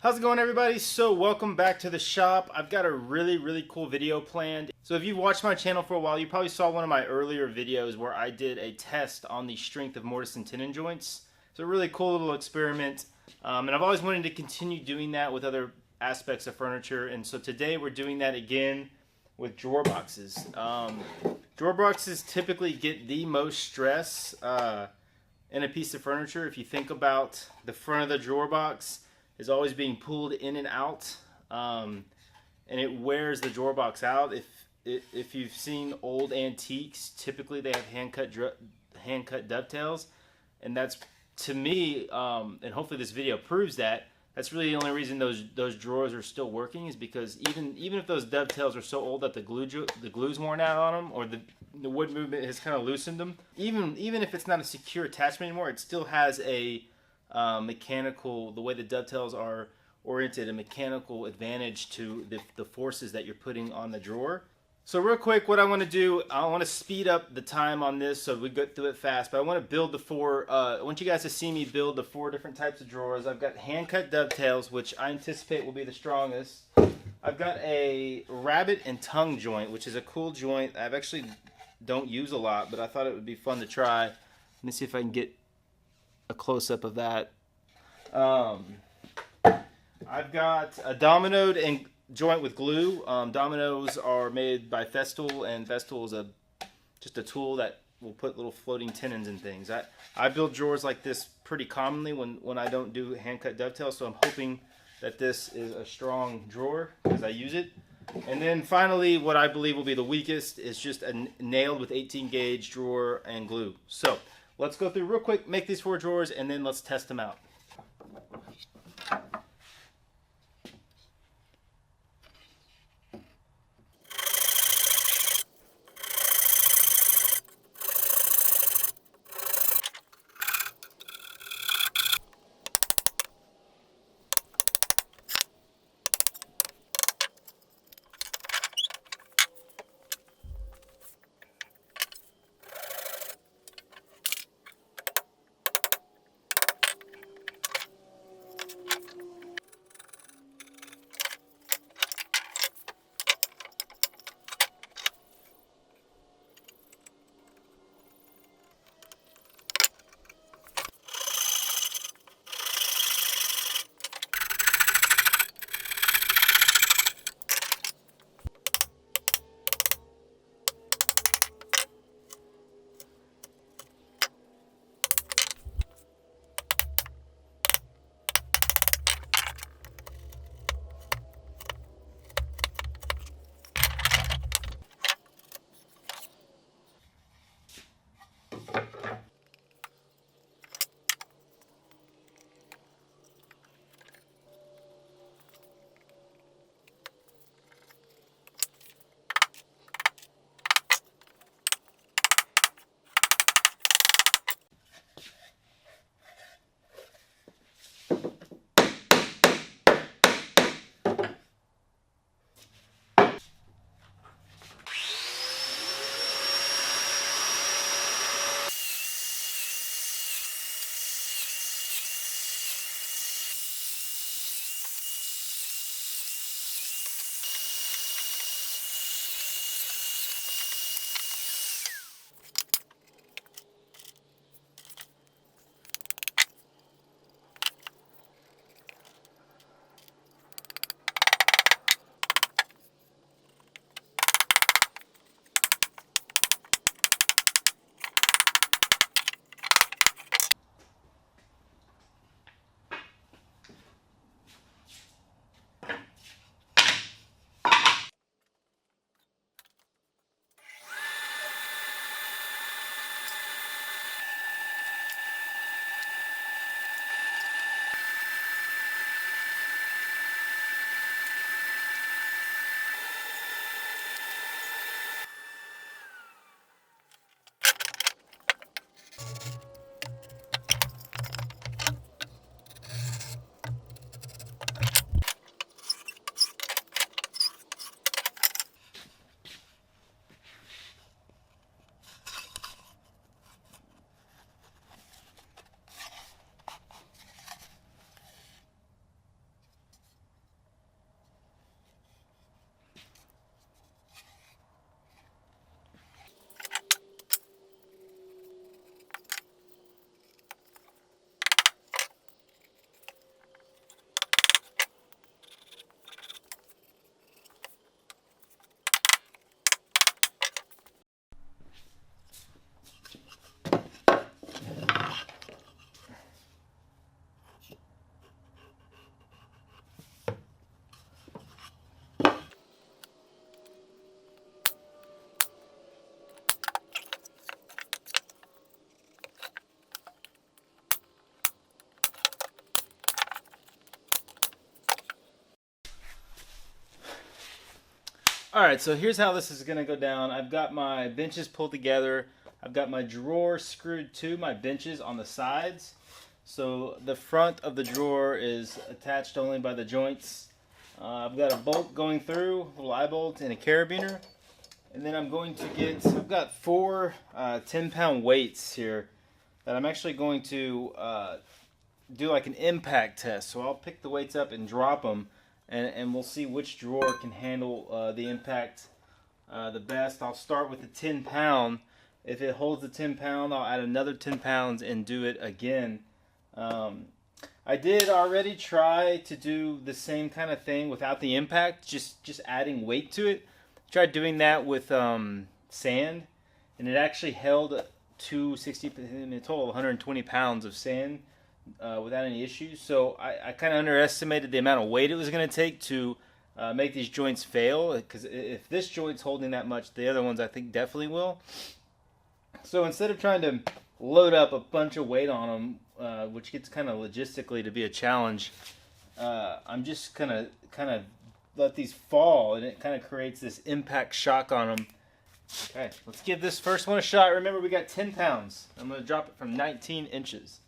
How's it going, everybody? So welcome back to the shop. I've got a really cool video planned. So if you've watched my channel for a while, you probably saw one of my earlier videos where I did a test on the strength of mortise and tenon joints. It's a really cool little experiment, and I've always wanted to continue doing that with other aspects of furniture. And so today we're doing that again with drawer boxes. Drawer boxes typically get the most stress in a piece of furniture. If you think about the front of the drawer box is always being pulled in and out, and it wears the drawer box out. If you've seen old antiques, typically they have hand cut dovetails, and that's, to me, and hopefully this video proves that, that's really the only reason those drawers are still working, is because even if those dovetails are so old that the glue's worn out on them, or the wood movement has kind of loosened them, even if it's not a secure attachment anymore, it still has a mechanical, the way the dovetails are oriented, a mechanical advantage to the forces that you're putting on the drawer. So real quick, what I want to do, I want to speed up the time on this so we go through it fast, but I want to build I want you guys to see me build the 4 different types of drawers. I've got hand cut dovetails, which I anticipate will be the strongest. I've got a rabbet and tongue joint, which is a cool joint I've actually don't use a lot, but I thought it would be fun to try. Let me see if I can get a close-up of that. I've got a dominoed joint with glue. Dominoes are made by Festool, and Festool is just a tool that will put little floating tenons in things. I build drawers like this pretty commonly when I don't do hand-cut dovetails, so I'm hoping that this is a strong drawer because I use it. And then finally, what I believe will be the weakest is just a nailed with 18 gauge drawer and glue. So let's go through real quick, make these 4 drawers, and then let's test them out. Alright, so here's how this is going to go down. I've got my benches pulled together. I've got my drawer screwed to my benches on the sides. So the front of the drawer is attached only by the joints. I've got a bolt going through, a little eye bolt and a carabiner. And then I'm going to get, I've got 4 10-pound weights here that I'm actually going to do like an impact test. So I'll pick the weights up and drop them, and we'll see which drawer can handle the impact the best. I'll start with the 10-pound. If it holds the 10-pound, I'll add another 10 pounds and do it again. I did already try to do the same kind of thing without the impact, just adding weight to it. Tried doing that with sand, and it actually held 260, in a total of 120 pounds of sand without any issues. So I kind of underestimated the amount of weight it was going to take to make these joints fail, because if this joint's holding that much, the other ones I think definitely will. So instead of trying to load up a bunch of weight on them, which gets kind of logistically to be a challenge, I'm just kind of let these fall, and it kind of creates this impact shock on them. Okay, let's give this first one a shot. Remember, we got 10 pounds. I'm going to drop it from 19 inches.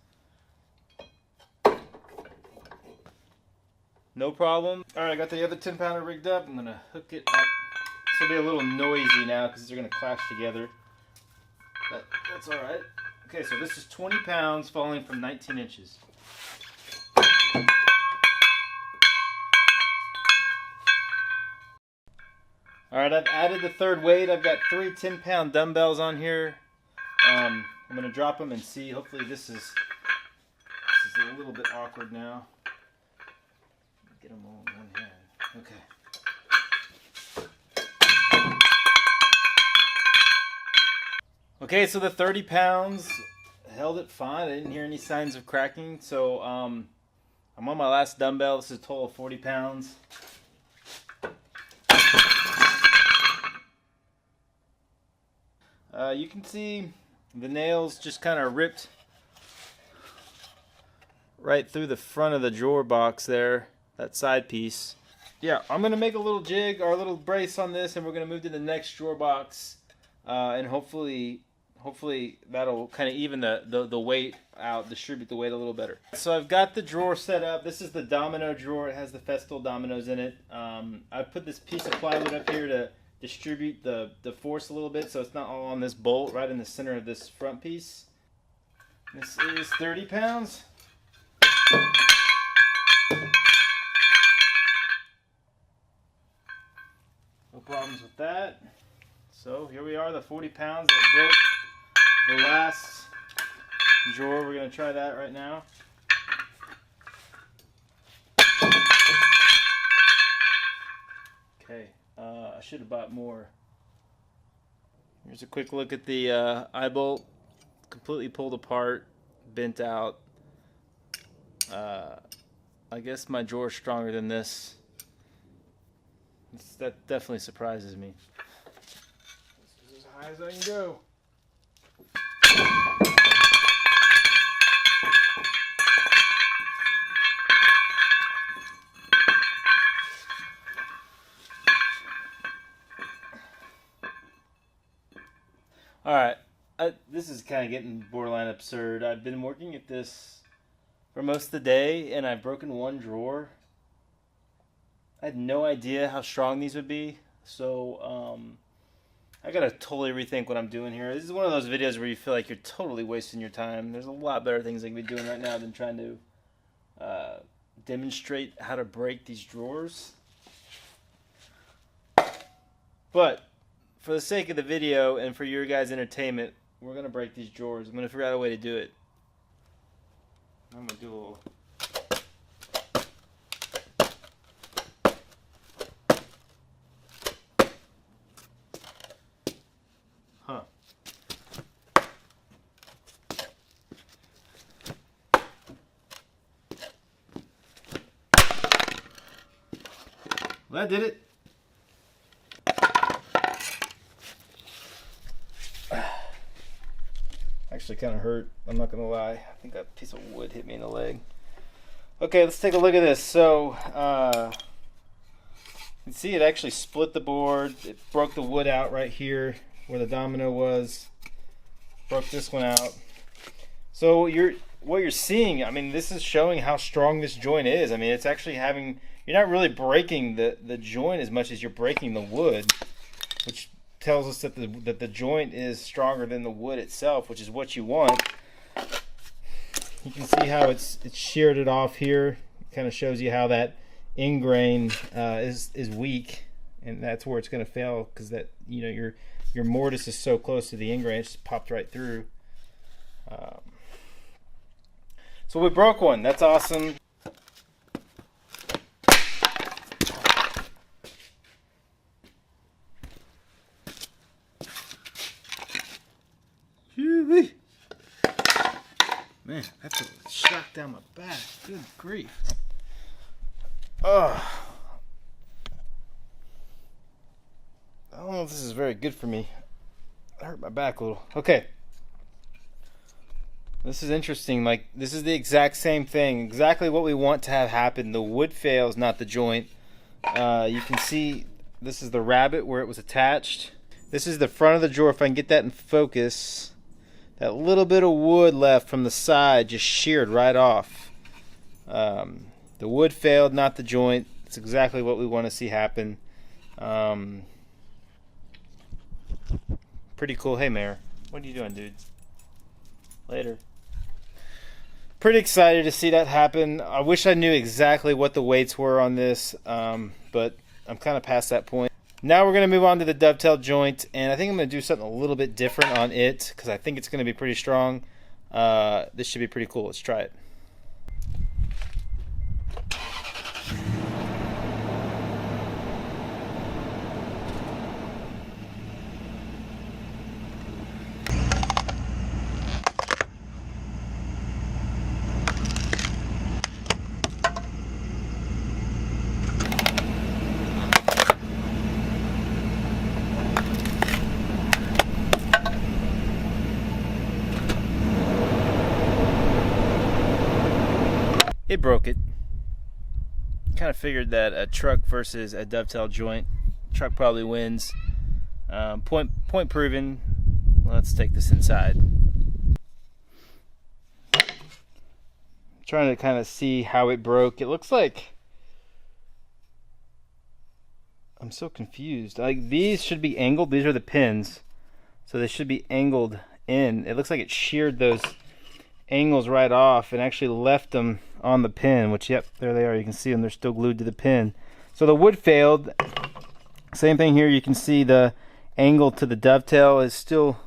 No problem. Alright, I got the other 10-pounder rigged up. I'm going to hook it up. This will be a little noisy now because they're going to clash together. But that's alright. Okay, so this is 20 pounds falling from 19 inches. Alright, I've added the third weight. I've got 3 10-pound dumbbells on here. I'm going to drop them and see. Hopefully this is a little bit awkward now. Get them all in one hand. Okay. Okay, so the 30 pounds held it fine. I didn't hear any signs of cracking. So I'm on my last dumbbell. This is a total of 40 pounds. You can see the nails just kind of ripped right through the front of the drawer box there, that side piece. Yeah, I'm going to make a little jig or a little brace on this, and we're going to move to the next drawer box, and hopefully that'll kind of even the weight out, distribute the weight a little better. So I've got the drawer set up. This is the Domino Drawer. It has the Festool dominoes in it. I put this piece of plywood up here to distribute the force a little bit, so it's not all on this bolt right in the center of this front piece. This is 30 pounds. No problems with that. So here we are, the 40 pounds that broke the last drawer. We're going to try that right now. Okay. I should have bought more. Here's a quick look at the eye bolt. Completely pulled apart, bent out. I guess my drawer's stronger than this. That definitely surprises me. This is as high as I can go. Alright, this is kind of getting borderline absurd. I've been working at this for most of the day, and I've broken one drawer. I had no idea how strong these would be, so I gotta totally rethink what I'm doing here. This is one of those videos where you feel like you're totally wasting your time. There's a lot better things I can be doing right now than trying to demonstrate how to break these drawers. But for the sake of the video and for your guys' entertainment, we're going to break these drawers. I'm going to figure out a way to do it. I'm going to do a little... Huh. Well, that did it. Actually kind of hurt, I'm not gonna lie. I think that piece of wood hit me in the leg. Okay, let's take a look at this. So You can see it actually split the board. It broke the wood out right here where the domino was. Broke this one out. So what you're seeing, I mean, this is showing how strong this joint is. I mean, it's actually having, you're not really breaking the joint as much as you're breaking the wood, which tells us that the joint is stronger than the wood itself, which is what you want. You can see how it's sheared it off here. It kind of shows you how that end grain is weak, and that's where it's going to fail, because that, you know, your mortise is so close to the end grain, it just popped right through. So we broke one. That's awesome. Man, that's a shock down my back. Good grief. I don't know if this is very good for me. It hurt my back a little. Okay. This is interesting. Like, this is the exact same thing. Exactly what we want to have happen. The wood fails, not the joint. You can see this is the Rabbet where it was attached. This is the front of the drawer. If I can get that in focus, that little bit of wood left from the side just sheared right off. The wood failed, not the joint. It's exactly what we want to see happen. Pretty cool. Hey, Mayor. What are you doing, dude? Later. Pretty excited to see that happen. I wish I knew exactly what the weights were on this, but I'm kind of past that point. Now we're going to move on to the dovetail joint, and I think I'm going to do something a little bit different on it, because I think it's going to be pretty strong. This should be pretty cool. Let's try it. It broke it. Kind of figured that a truck versus a dovetail joint, truck probably wins. Point proven. Let's take this inside. Trying to kind of see how it broke. It looks like, I'm so confused. Like, these should be angled. These are the pins, so they should be angled in. It looks like it sheared those angles right off and actually left them on the pin, which, yep, there they are. You can see them. They're still glued to the pin. So the wood failed. Same thing here. You can see the angle to the dovetail is still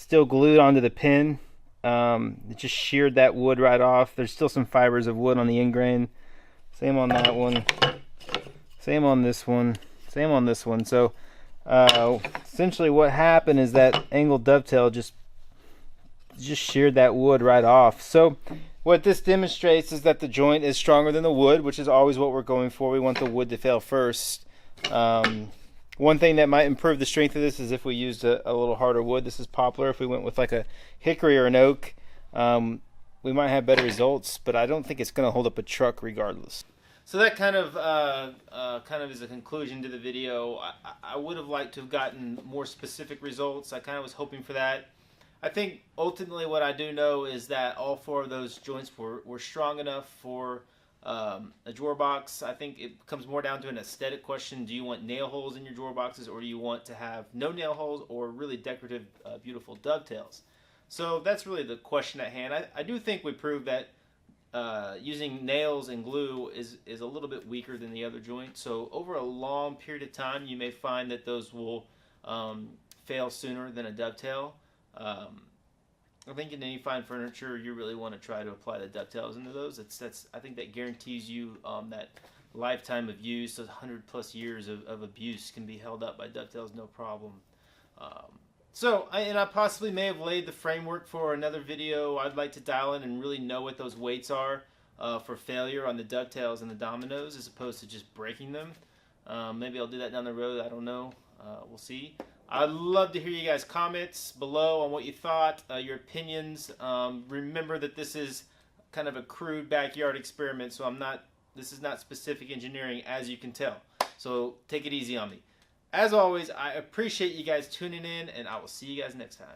glued onto the pin. It just sheared that wood right off. There's still some fibers of wood on the end grain. Same on that one. Same on this one. Same on this one. So essentially what happened is that angled dovetail just sheared that wood right off. So what this demonstrates is that the joint is stronger than the wood, which is always what we're going for. We want the wood to fail first. One thing that might improve the strength of this is if we used a little harder wood. This is poplar. If we went with like a hickory or an oak, we might have better results, but I don't think it's going to hold up a truck regardless. So that kind of is a conclusion to the video. I would have liked to have gotten more specific results. I kind of was hoping for that. I think ultimately what I do know is that all four of those joints were strong enough for a drawer box. I think it comes more down to an aesthetic question. Do you want nail holes in your drawer boxes, or do you want to have no nail holes or really decorative, beautiful dovetails? So that's really the question at hand. I do think we proved that using nails and glue is a little bit weaker than the other joint. So over a long period of time, you may find that those will fail sooner than a dovetail. I think in any fine furniture, you really want to try to apply the dovetails into those. I think that guarantees you that lifetime of use. 100+ years of abuse can be held up by dovetails, no problem. I possibly may have laid the framework for another video. I'd like to dial in and really know what those weights are for failure on the dovetails and the dominoes, as opposed to just breaking them. Maybe I'll do that down the road. I don't know. We'll see. I'd love to hear you guys' comments below on what you thought, your opinions. Remember that this is kind of a crude backyard experiment, so this is not specific engineering, as you can tell. So take it easy on me. As always, I appreciate you guys tuning in, and I will see you guys next time.